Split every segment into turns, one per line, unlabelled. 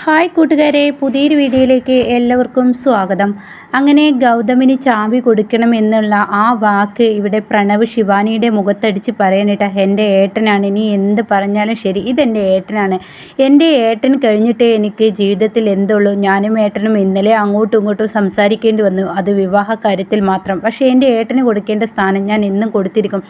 Hi കൂട്ടുകാരെ, പുതിയൊരു വീഡിയോയിലേക്ക് എല്ലാവർക്കും സ്വാഗതം. അങ്ങനെ ഗൗതമിന് ചാവി കൊടുക്കണം എന്നുള്ള ആ വാക്ക് ഇവിടെ പ്രണവ് ശിവാനിയുടെ മുഖത്തടിച്ച് പറയാനിട്ട എൻ്റെ ഏട്ടനാണ്, നീ എന്ത് പറഞ്ഞാലും ശരി, ഇതെൻ്റെ ഏട്ടനാണ്. എൻ്റെ ഏട്ടൻ കഴിഞ്ഞിട്ടേ എനിക്ക് ജീവിതത്തിൽ എന്തുള്ളൂ. ഞാനും ഏട്ടനും ഇന്നലെ അങ്ങോട്ടും ഇങ്ങോട്ടും സംസാരിക്കേണ്ടി വന്നു, അത് വിവാഹ കാര്യത്തിൽ മാത്രം. പക്ഷേ എൻ്റെ ഏട്ടന് കൊടുക്കേണ്ട സ്ഥാനം ഞാൻ എന്നും കൊടുത്തിരിക്കും.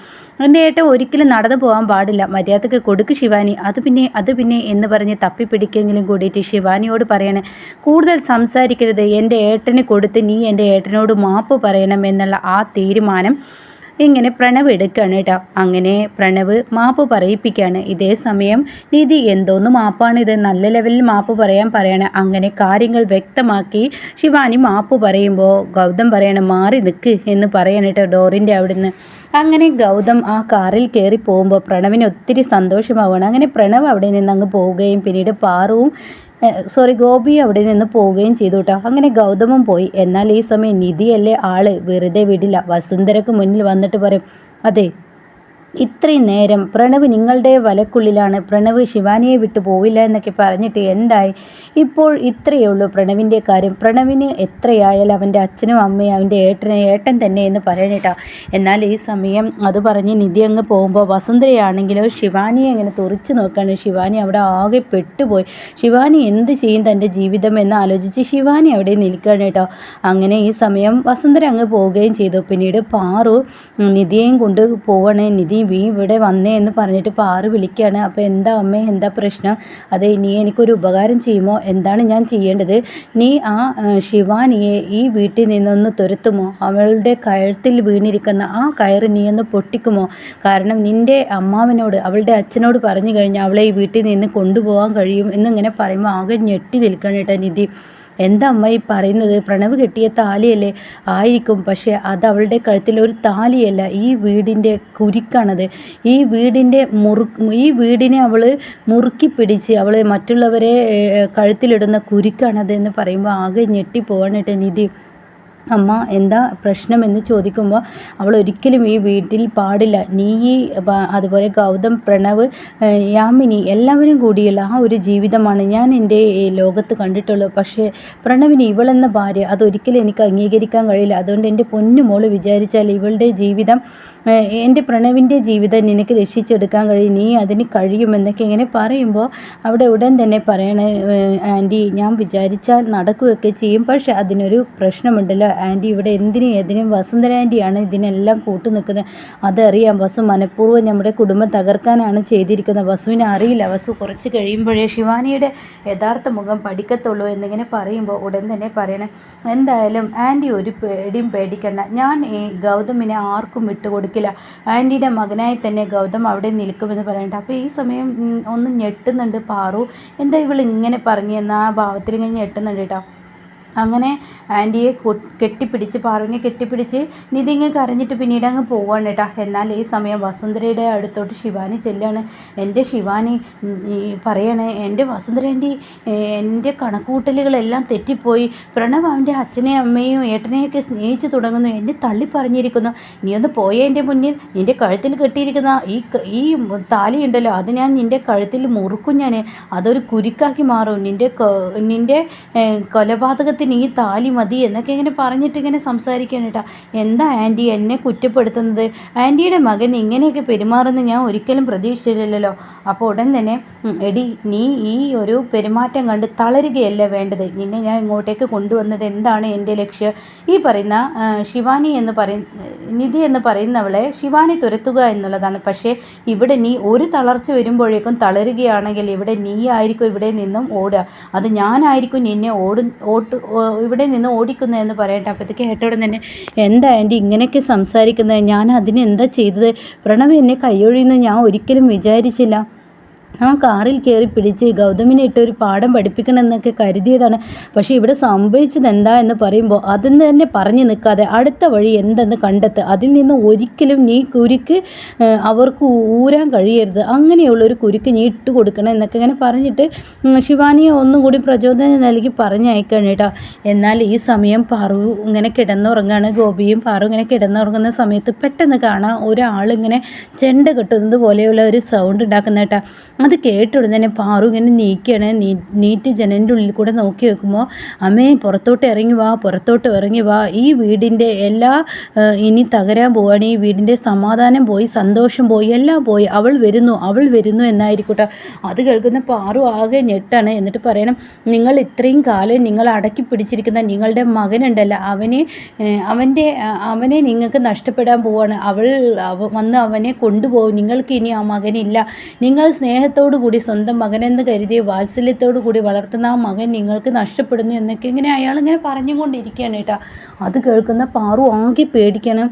എൻ്റെ ഏട്ടൻ ഒരിക്കലും നടന്നു പോകാൻ പാടില്ല. മര്യാദക്ക് കൊടുക്ക് ശിവാനി. അത് പിന്നെ എന്ന് പറഞ്ഞ് തപ്പിപ്പിടിക്കെങ്കിലും കൂടിയിട്ട് ശിവാനിയോട് പറയണേ, കൂടുതൽ സംസാരിക്കരുത്, എൻ്റെ ഏട്ടന് കൊടുത്ത് നീ എൻ്റെ ഏട്ടനോട് മാപ്പ് പറയണം എന്നുള്ള ആ തീരുമാനം ഇങ്ങനെ പ്രണവ് എടുക്കുകയാണ് കേട്ടോ. അങ്ങനെ പ്രണവ് മാപ്പ് പറയിപ്പിക്കുകയാണ്. ഇതേ സമയം നിധി എന്തോന്ന് മാപ്പാണിത്, നല്ല ലെവലിൽ മാപ്പ് പറയണം. അങ്ങനെ കാര്യങ്ങൾ വ്യക്തമാക്കി ശിവാനി മാപ്പ് പറയുമ്പോൾ ഗൗതം പറയണം, മാറി നിൽക്ക് എന്ന് പറയണം കേട്ടോ ഡോറിൻ്റെ അവിടുന്ന്. അങ്ങനെ ഗൗതം ആ കാറിൽ കയറി പോകുമ്പോൾ പ്രണവിന് ഒത്തിരി സന്തോഷമാവുകയാണ്. അങ്ങനെ പ്രണവ് അവിടെ നിന്ന് അങ്ങ് പോവുകയും പിന്നീട് ഗോപി അവിടെ നിന്ന് പോവുകയും ചെയ്തു കേട്ടോ. അങ്ങനെ ഗൗതമും പോയി. എന്നാൽ ഈ സമയം നിധിയല്ലേ ആള് വെറുതെ വിടില്ല. വസുന്ധരക്ക് മുന്നിൽ വന്നിട്ട് പറയും, അതെ, ഇത്രയും നേരം പ്രണവ് നിങ്ങളുടെ വലക്കുള്ളിലാണ്, പ്രണവ് ശിവാനിയെ വിട്ടു പോവില്ല എന്നൊക്കെ പറഞ്ഞിട്ട് എന്തായി? ഇപ്പോൾ ഇത്രയേ ഉള്ളൂ പ്രണവിൻ്റെ കാര്യം. പ്രണവിന് എത്രയായാലും അവൻ്റെ അച്ഛനും അമ്മയും അവൻ്റെ ഏട്ടൻ തന്നെ എന്ന് പറയണേട്ടാ. എന്നാൽ ഈ സമയം അത് പറഞ്ഞ് നിധി അങ്ങ് പോകുമ്പോൾ വസുന്ധരയാണെങ്കിലോ ശിവാനിയെ അങ്ങനെ തുറിച്ച് നോക്കുകയാണ്. ശിവാനി അവിടെ ആകെ പെട്ടുപോയി. ശിവാനി എന്ത് ചെയ്യും തൻ്റെ ജീവിതം എന്ന് ആലോചിച്ച് ശിവാനി അവിടെ നിൽക്കുകയാണ് കേട്ടോ. അങ്ങനെ ഈ സമയം വസുന്ധര അങ്ങ് പോവുകയും ചെയ്തു. പിന്നീട് പാറു നിധിയെയും കൊണ്ട് പോവണേ. നിധി ഇവിടെ വന്നേ എന്ന് പറഞ്ഞിട്ട് പാറു വിളിക്കുകയാണ്. അപ്പോൾ എന്താ അമ്മേ, എന്താ പ്രശ്നം? അതെ, നീ എനിക്കൊരു ഉപകാരം ചെയ്യുമോ? എന്താണ് ഞാൻ ചെയ്യേണ്ടത്? നീ ആ ശിവാനിയെ ഈ വീട്ടിൽ നിന്നൊന്ന് തുരത്തുമോ? അവളുടെ കഴുത്തിൽ വീണിരിക്കുന്ന ആ കയറ് നീ ഒന്ന് പൊട്ടിക്കുമോ? കാരണം നിൻ്റെ അമ്മാവനോട് അവളുടെ അച്ഛനോട് പറഞ്ഞു കഴിഞ്ഞാൽ അവളെ ഈ വീട്ടിൽ നിന്ന് കൊണ്ടുപോകാൻ കഴിയും എന്നിങ്ങനെ പറയുമ്പോൾ ആകെ ഞെട്ടി നിൽക്കണം കേട്ടോ നിധി. എന്താ അമ്മ ഈ പറയുന്നത്? പ്രണവ് കെട്ടിയ താലിയല്ലേ? ആയിരിക്കും, പക്ഷേ അത് അവളുടെ കഴുത്തിൽ ഒരു താലിയല്ല, ഈ വീടിൻ്റെ കുരുക്കാണത്. ഈ വീടിനെ അവൾ മുറുക്കി പിടിച്ച് അവൾ മറ്റുള്ളവരെ കഴുത്തിലിടുന്ന കുരുക്കാണത് എന്ന് പറയുമ്പോൾ ആകെ ഞെട്ടിപ്പോവാണ് നിധി. അമ്മ എന്താ പ്രശ്നമെന്ന് ചോദിക്കുമ്പോൾ അവൾ ഒരിക്കലും ഈ വീട്ടിൽ പാടില്ല. നീ അതുപോലെ ഗൗതം, പ്രണവ്, യാമിനി എല്ലാവരും കൂടിയുള്ള ആ ഒരു ജീവിതമാണ് ഞാൻ എൻ്റെ ലോകത്ത് കണ്ടിട്ടുള്ളൂ. പക്ഷേ പ്രണവിന് ഇവളെന്ന ഭാര്യ അതൊരിക്കലും എനിക്ക് അംഗീകരിക്കാൻ കഴിയില്ല. അതുകൊണ്ട് എൻ്റെ പൊന്നുമോള് വിചാരിച്ചാൽ ഇവളുടെ ജീവിതം, എൻ്റെ പ്രണവിൻ്റെ ജീവിതം നിനക്ക് രക്ഷിച്ചെടുക്കാൻ കഴിയും, നീ അതിന് കഴിയുമെന്നൊക്കെ ഇങ്ങനെ പറയുമ്പോൾ അവിടെ ഉടൻ തന്നെ പറയണേ, ആൻറ്റി ഞാൻ വിചാരിച്ചാൽ നടക്കുകയൊക്കെ ചെയ്യും, പക്ഷേ അതിനൊരു പ്രശ്നമുണ്ടല്ലോ ആൻറ്റി. ഇവിടെ എന്തിനും വസുന്ധര ആൻറ്റിയാണ് ഇതിനെല്ലാം കൂട്ടു നിൽക്കുന്നത്. അതറിയാം, വസു മനഃപൂർവ്വം നമ്മുടെ കുടുംബം തകർക്കാനാണ് ചെയ്തിരിക്കുന്നത്. വസുവിനെ അറിയില്ല. വസു കുറച്ച് കഴിയുമ്പോഴേ ശിവാനിയുടെ യഥാർത്ഥ മുഖം പഠിക്കത്തുള്ളൂ എന്നിങ്ങനെ പറയുമ്പോൾ ഉടൻ തന്നെ പറയണേ, എന്തായാലും ആൻറ്റി ഒരു പേടിയും പേടിക്കണ്ട, ഞാൻ ഈ ഗൗതമിനെ ആർക്കും വിട്ടുകൊടുക്കില്ല. ആൻറ്റിയുടെ മകനായി തന്നെ ഗൗതം അവിടെ നിൽക്കുമെന്ന് പറയണ്ട. അപ്പോൾ ഈ സമയം ഒന്ന് ഞെട്ടുന്നുണ്ട് പാറു. എന്താ ഇവൾ ഇങ്ങനെ പറഞ്ഞു എന്ന ആ ഭാവത്തിൽ ഇങ്ങനെ ഞെട്ടുന്നുണ്ട് കേട്ടോ. അങ്ങനെ ആൻറ്റിയെ പാറുവിനെ കെട്ടിപ്പിടിച്ച് നിധിങ്ങ് കരഞ്ഞിട്ട് പിന്നീട് അങ്ങ് പോവാണ് കേട്ടോ. എന്നാൽ ഈ സമയം വസുന്ധരയുടെ അടുത്തോട്ട് ശിവാനി ചെല്ലാണ്. എൻ്റെ ശിവാനി പറയണേ, എൻ്റെ വസുന്ധര ആൻറ്റി, എൻ്റെ കണക്കുകൂട്ടലുകളെല്ലാം തെറ്റിപ്പോയി. പ്രണവ് അവൻ്റെ അച്ഛനെയും അമ്മയും ഏട്ടനെയൊക്കെ സ്നേഹിച്ച് തുടങ്ങുന്നു, എന്നെ തള്ളി പറഞ്ഞിരിക്കുന്നു. നീ ഒന്ന് പോയേ എൻ്റെ മുന്നിൽ. നിൻ്റെ കഴുത്തിൽ കെട്ടിയിരിക്കുന്ന ഈ താലിയുണ്ടല്ലോ, അത് ഞാൻ നിൻ്റെ കഴുത്തിൽ മുറുക്കും, ഞാൻ അതൊരു കുരുക്കാക്കി മാറും. നിൻ്റെ കൊലപാതകത്തിൽ ഈ താലി മതി എന്നൊക്കെ ഇങ്ങനെ പറഞ്ഞിട്ട് ഇങ്ങനെ സംസാരിക്കുകയാണ് കേട്ടോ. എന്താ ആൻറ്റി എന്നെ കുറ്റപ്പെടുത്തുന്നത്? ആൻറ്റിയുടെ മകൻ ഇങ്ങനെയൊക്കെ പെരുമാറുന്ന ഞാൻ ഒരിക്കലും പ്രതീക്ഷിച്ചില്ലല്ലോ. അപ്പോൾ ഉടൻ തന്നെ, എടി നീ ഈ ഒരു പെരുമാറ്റം കണ്ട് തളരുകയല്ല വേണ്ടത്. നിന്നെ ഞാൻ ഇങ്ങോട്ടേക്ക് കൊണ്ടുവന്നത് എന്താണ് എൻ്റെ ലക്ഷ്യം? ഈ പറയുന്ന ശിവാനി നിധി എന്ന് പറയുന്നവളെ ശിവാനി തുരത്തുക എന്നുള്ളതാണ്. പക്ഷേ ഇവിടെ നീ ഒരു തളർച്ച വരുമ്പോഴേക്കും തളരുകയാണെങ്കിൽ ഇവിടെ നീ ആയിരിക്കും ഇവിടെ നിന്നും ഓടുക, അത് ഞാനായിരിക്കും നിന്നെ ഇവിടെ നിന്ന് ഓടിക്കുന്നു എന്ന് പറയട്ടെ. അപ്പോഴത്തേക്ക് കേട്ടോടെ തന്നെ, എന്താ ആൻറ്റി ഇങ്ങനെയൊക്കെ സംസാരിക്കുന്നത്? ഞാൻ അതിനെന്താ ചെയ്തത്? പ്രണവ് എന്നെ കൈയൊഴിയുന്നു ഞാൻ ഒരിക്കലും വിചാരിച്ചില്ല. ആ കാറിൽ കയറി പിടിച്ച് ഗൗതമിനെ ഇട്ടൊരു പാഠം പഠിപ്പിക്കണമെന്നൊക്കെ കരുതിയതാണ്. പക്ഷേ ഇവിടെ സംഭവിച്ചത് എന്താ എന്ന് പറയുമ്പോൾ അതിന് തന്നെ പറഞ്ഞു നിൽക്കാതെ അടുത്ത വഴി എന്തെന്ന് കണ്ടെത്തുക. അതിൽ നിന്ന് ഒരിക്കലും നീ കുരുക്ക് അവർക്ക് ഊരാൻ കഴിയരുത്. അങ്ങനെയുള്ളൊരു കുരുക്ക് നീ ഇട്ട് കൊടുക്കണം എന്നൊക്കെ ഇങ്ങനെ പറഞ്ഞിട്ട് ശിവാനിയെ ഒന്നുകൂടി പ്രചോദനം നൽകി പറഞ്ഞയക്കണം കേട്ടോ. എന്നാൽ ഈ സമയം പാറു ഇങ്ങനെ കിടന്നുറങ്ങാണ്. ഗോപിയും പാറു ഇങ്ങനെ കിടന്നുറങ്ങുന്ന സമയത്ത് പെട്ടെന്ന് കാണാം ഒരാളിങ്ങനെ ചെണ്ട കെട്ടുന്നത് പോലെയുള്ള ഒരു സൗണ്ട് ഉണ്ടാക്കുന്ന കേട്ടോ. അത് കേട്ട ഉടനെ തന്നെ പാറു ഇങ്ങനെ നീക്കുകയാണ്. നീറ്റ് ജനലിൻ്റെ ഉള്ളിൽ കൂടെ നോക്കി വെക്കുമ്പോൾ അമ്മേ പുറത്തോട്ട് ഇറങ്ങി വാ, പുറത്തോട്ട് ഇറങ്ങി വാ, ഈ വീടിൻ്റെ എല്ലാ ഇനി തകരാൻ പോവാണ്, ഈ വീടിൻ്റെ സമാധാനം പോയി, സന്തോഷം പോയി, എല്ലാം പോയി, അവൾ വരുന്നു എന്നായിരിക്കട്ടെ. അത് കേൾക്കുന്ന പാറു ആകെ ഞെട്ടാണ്. എന്നിട്ട് പറയണം, നിങ്ങൾ ഇത്രയും കാലം നിങ്ങൾ അടക്കി പിടിച്ചിരിക്കുന്ന നിങ്ങളുടെ മകനുണ്ടല്ലോ, അവനെ നിങ്ങൾക്ക് നഷ്ടപ്പെടാൻ പോവാണ്. അവൾ വന്ന് അവനെ കൊണ്ടുപോകും. നിങ്ങൾക്ക് ഇനി ആ മകനില്ല. നിങ്ങൾ സ്നേഹത്തോടു കൂടി സ്വന്തം മകനെന്ന് കരുതിയ വാത്സല്യത്തോടു കൂടി വളർത്തുന്ന ആ മകൻ നിങ്ങൾക്ക് നഷ്ടപ്പെടുന്നു എന്നൊക്കെ ഇങ്ങനെ അയാളിങ്ങനെ പറഞ്ഞുകൊണ്ടിരിക്കുകയാണ് കേട്ടോ. അത് കേൾക്കുന്ന പാറു ആകെ പേടിക്കണം.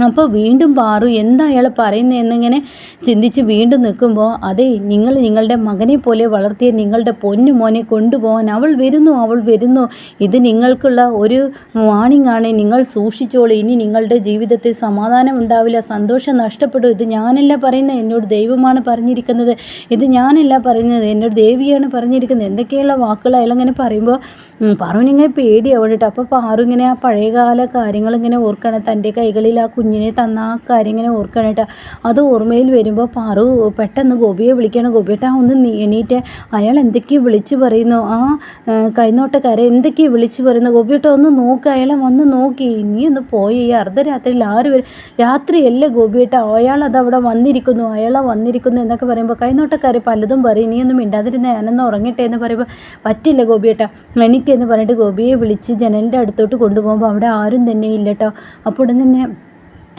അപ്പോൾ വീണ്ടും പാറു എന്താ അയാൾ പറയുന്നതെന്നിങ്ങനെ ചിന്തിച്ച് വീണ്ടും നിൽക്കുമ്പോൾ, അതെ, നിങ്ങൾ നിങ്ങളുടെ മകനെ പോലെ വളർത്തിയ നിങ്ങളുടെ പൊന്നു മോനെ കൊണ്ടുപോകാൻ അവൾ വരുന്നു. ഇത് നിങ്ങൾക്കുള്ള ഒരു വാണിംഗ് ആണ്. നിങ്ങൾ സൂക്ഷിച്ചോളൂ. ഇനി നിങ്ങളുടെ ജീവിതത്തിൽ സമാധാനം ഉണ്ടാവില്ല, സന്തോഷം നഷ്ടപ്പെടും. ഇത് ഞാനല്ല പറയുന്നത്, എന്നോട് ദൈവമാണ് പറഞ്ഞിരിക്കുന്നത്. ഇത് ഞാനല്ല പറയുന്നത്, എന്നോട് ദേവിയാണ് പറഞ്ഞിരിക്കുന്നത്. എന്തൊക്കെയുള്ള വാക്കുകൾ അയാളങ്ങനെ പറയുമ്പോൾ പാറുവിനിങ്ങനെ പേടിയാവും കേട്ടോ. അപ്പോൾ പാറു ഇങ്ങനെ ആ പഴയകാല കാര്യങ്ങളിങ്ങനെ ഓർക്കണം. തൻ്റെ കൈകളിൽ ആ കുഞ്ഞിനെ തന്ന ആ കാര്യം ഇങ്ങനെ ഓർക്കണം കേട്ടോ. അത് ഓർമ്മയിൽ വരുമ്പോൾ പാറു പെട്ടെന്ന് ഗോപിയെ വിളിക്കണം. ഗോപിയേട്ടാ ഒന്ന് എണീറ്റ്, അയാൾ എന്തൊക്കെയോ വിളിച്ചു പറയുന്നു, ആ കൈനോട്ടക്കാരെ എന്തൊക്കെയോ വിളിച്ചു പറയുന്നു. ഗോപിയേട്ടാ ഒന്ന് നോക്ക്, അയാളെ വന്ന് നോക്കി, നീ ഒന്ന് പോയി, ഈ അർദ്ധരാത്രിയിൽ ആര് വരും? രാത്രിയല്ലേ ഗോപിയേട്ടാ, അയാളതവിടെ വന്നിരിക്കുന്നു എന്നൊക്കെ പറയുമ്പോൾ കൈനോട്ടക്കാരെ പലതും പറയും. നീ ഒന്നും മിണ്ടാതിരുന്ന, ഞാനൊന്ന് ഉറങ്ങട്ടെ എന്ന് പറയുമ്പോൾ പറ്റില്ല ഗോപിയേട്ടാ, എന്ന് പറഞ്ഞിട്ട് ഗോപിയെ വിളിച്ച് ജനലിൻ്റെ അടുത്തോട്ട് കൊണ്ടുപോകുമ്പോൾ അവിടെ ആരും തന്നെ ഇല്ല കേട്ടോ. അപ്പോൾ ഉടൻ തന്നെ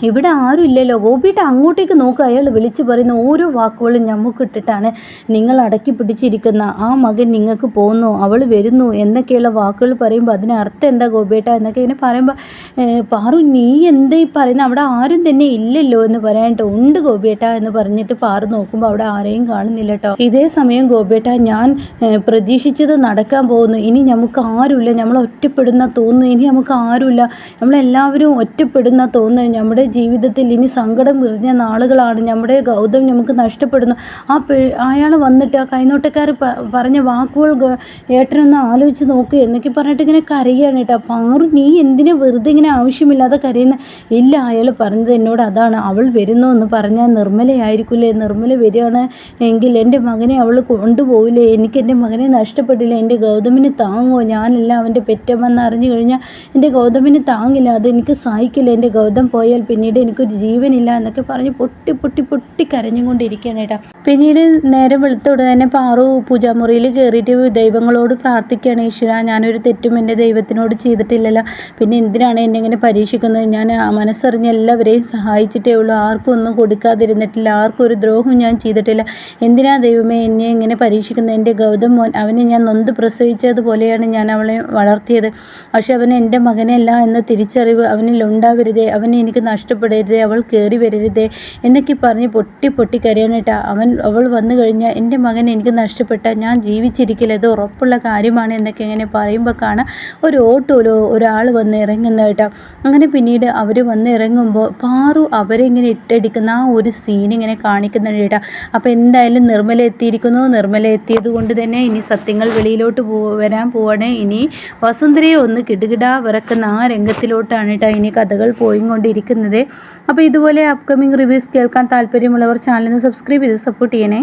ഇവിടെ ആരും ഇല്ലല്ലോ, ഗോപിയേട്ട അങ്ങോട്ടേക്ക് നോക്കുക, അയാൾ വിളിച്ച് പറയുന്ന ഓരോ വാക്കുകളും ഞമ്മക്കിട്ടിട്ടാണ് നിങ്ങൾ അടക്കി പിടിച്ചിരിക്കുന്ന ആ മകൻ നിങ്ങൾക്ക് പോകുന്നു, അവൾ വരുന്നു എന്നൊക്കെയുള്ള വാക്കുകൾ പറയുമ്പോൾ അതിന് അർത്ഥം എന്താ ഗോപിയേട്ട എന്നൊക്കെ ഇങ്ങനെ പറയുമ്പോൾ പാറു നീ എന്താ ഈ പറയുന്നത്, അവിടെ ആരും തന്നെ ഇല്ലല്ലോ എന്ന് പറയാനായിട്ട്, ഉണ്ട് ഗോപിയേട്ട എന്ന് പറഞ്ഞിട്ട് പാറു നോക്കുമ്പോൾ അവിടെ ആരെയും കാണുന്നില്ല കേട്ടോ. ഇതേ സമയം ഗോപിയേട്ട ഞാൻ പ്രതീക്ഷിച്ചത് നടക്കാൻ പോകുന്നു, ഇനി നമുക്ക് ആരുമില്ല, നമ്മൾ ഒറ്റപ്പെടുന്ന തോന്നുന്നു, ഇനി നമുക്ക് ആരുമില്ല, നമ്മളെല്ലാവരും ഒറ്റപ്പെടുന്ന തോന്നുന്നു, നമ്മുടെ ജീവിതത്തിൽ ഇനി സങ്കടം നിറഞ്ഞ നാളുകളാണ്, നമ്മുടെ ഗൗതം നമുക്ക് നഷ്ടപ്പെടുന്നു. അയാൾ വന്നിട്ട് ആ കൈനോട്ടക്കാർ പറഞ്ഞ വാക്കുകൾ ഏട്ടനൊന്ന് ആലോചിച്ച് നോക്കുക എന്നൊക്കെ പറഞ്ഞിട്ട് ഇങ്ങനെ കരയാണ് കേട്ടോ. പാറു നീ എന്തിനാ വെറുതെ ഇങ്ങനെ ആവശ്യമില്ലാതെ കരയുന്ന? ഇല്ല, അയാൾ പറഞ്ഞത് എന്നോട് അതാണ്, അവൾ വരുന്നു എന്ന് പറഞ്ഞാൽ നിർമ്മലയായിരിക്കില്ലേ, നിർമ്മല വരികയാണ് എങ്കിൽ എൻ്റെ മകനെ അവൾ കൊണ്ടുപോവില്ലേ, എനിക്ക് എൻ്റെ മകനെ നഷ്ടപ്പെടില്ല, എൻ്റെ ഗൗതമിന് താങ്ങുമോ, ഞാനല്ല അവൻ്റെ പെറ്റമെന്ന് അറിഞ്ഞു കഴിഞ്ഞാൽ എൻ്റെ ഗൗതമിന് താങ്ങില്ല, അതെനിക്ക് സഹിക്കില്ല, എൻ്റെ ഗൗതം പോയാൽ പിന്നീട് എനിക്കൊരു ജീവനില്ല എന്നൊക്കെ പറഞ്ഞ് പൊട്ടി കരഞ്ഞുകൊണ്ടിരിക്കുകയാണ് കേട്ടോ. പിന്നീട് നേരെ വെളുത്തോടെ തന്നെ പാറു പൂജാമുറിയിൽ കയറിയിട്ട് ദൈവങ്ങളോട് പ്രാർത്ഥിക്കുകയാണ്, ഈശ്വര ഞാനൊരു തെറ്റും എൻ്റെ ദൈവത്തിനോട് ചെയ്തിട്ടില്ലല്ലോ, പിന്നെ എന്തിനാണ് എന്നെ ഇങ്ങനെ പരീക്ഷിക്കുന്നത്, ഞാൻ മനസ്സറിഞ്ഞ് എല്ലാവരെയും സഹായിച്ചിട്ടേ ഉള്ളൂ, ആർക്കും ഒന്നും കൊടുക്കാതിരുന്നിട്ടില്ല, ആർക്കും ഒരു ദ്രോഹവും ഞാൻ ചെയ്തിട്ടില്ല, എന്തിനാ ദൈവമേ എന്നെ ഇങ്ങനെ പരീക്ഷിക്കുന്നത്, എൻ്റെ ഗൗതം മോൻ അവനെ ഞാൻ നൊന്ത് പ്രസവിച്ചതുപോലെയാണ് ഞാൻ അവളെ വളർത്തിയത്, പക്ഷെ അവൻ എൻ്റെ മകനല്ല എന്ന തിരിച്ചറിവ് അവനിൽ ഉണ്ടാവരുതേ, അവനെ എനിക്ക് നഷ്ടപ്പെടരുതേ, അവൾ കയറി വരരുതേ എന്നൊക്കെ പറഞ്ഞ് പൊട്ടി കരയാനിട്ടാ. അവൾ വന്നു കഴിഞ്ഞാൽ എൻ്റെ മകൻ എനിക്ക് നഷ്ടപ്പെട്ടാൽ ഞാൻ ജീവിച്ചിരിക്കില്ല, ഇത് ഉറപ്പുള്ള കാര്യമാണ് എന്നൊക്കെ ഇങ്ങനെ പറയുമ്പോൾ കാണാം ഒരു ഓട്ടോയിലോ ഒരാൾ വന്ന് ഇറങ്ങുന്ന കേട്ടോ. അങ്ങനെ പിന്നീട് അവർ വന്ന് ഇറങ്ങുമ്പോൾ പാറു അവരെ ഇങ്ങനെ ഇട്ടടിക്കുന്ന ആ ഒരു സീൻ ഇങ്ങനെ കാണിക്കുന്നുണ്ട് കേട്ടോ. അപ്പോൾ എന്തായാലും നിർമ്മല എത്തിയിരിക്കുന്നു. നിർമ്മല എത്തിയത് കൊണ്ട് തന്നെ ഇനി സത്യങ്ങൾ വെളിയിലോട്ട് വരാൻ പോവാണ്. ഇനി വസുന്ധരയെ ഒന്ന് കിടുകിടാ വിറക്കുന്ന ആ രംഗത്തിലോട്ടാണ് കേട്ടോ ഇനി കഥകൾ പോയിക്കൊണ്ടിരിക്കുന്നത്. അപ്പോൾ ഇതുപോലെ അപ്കമിങ് റിവ്യൂസ് കേൾക്കാൻ താല്പര്യമുള്ളവർ ചാനലിന് സബ്സ്ക്രൈബ് ചെയ്ത് സപ്പോർട്ട് ചെയ്യണേ.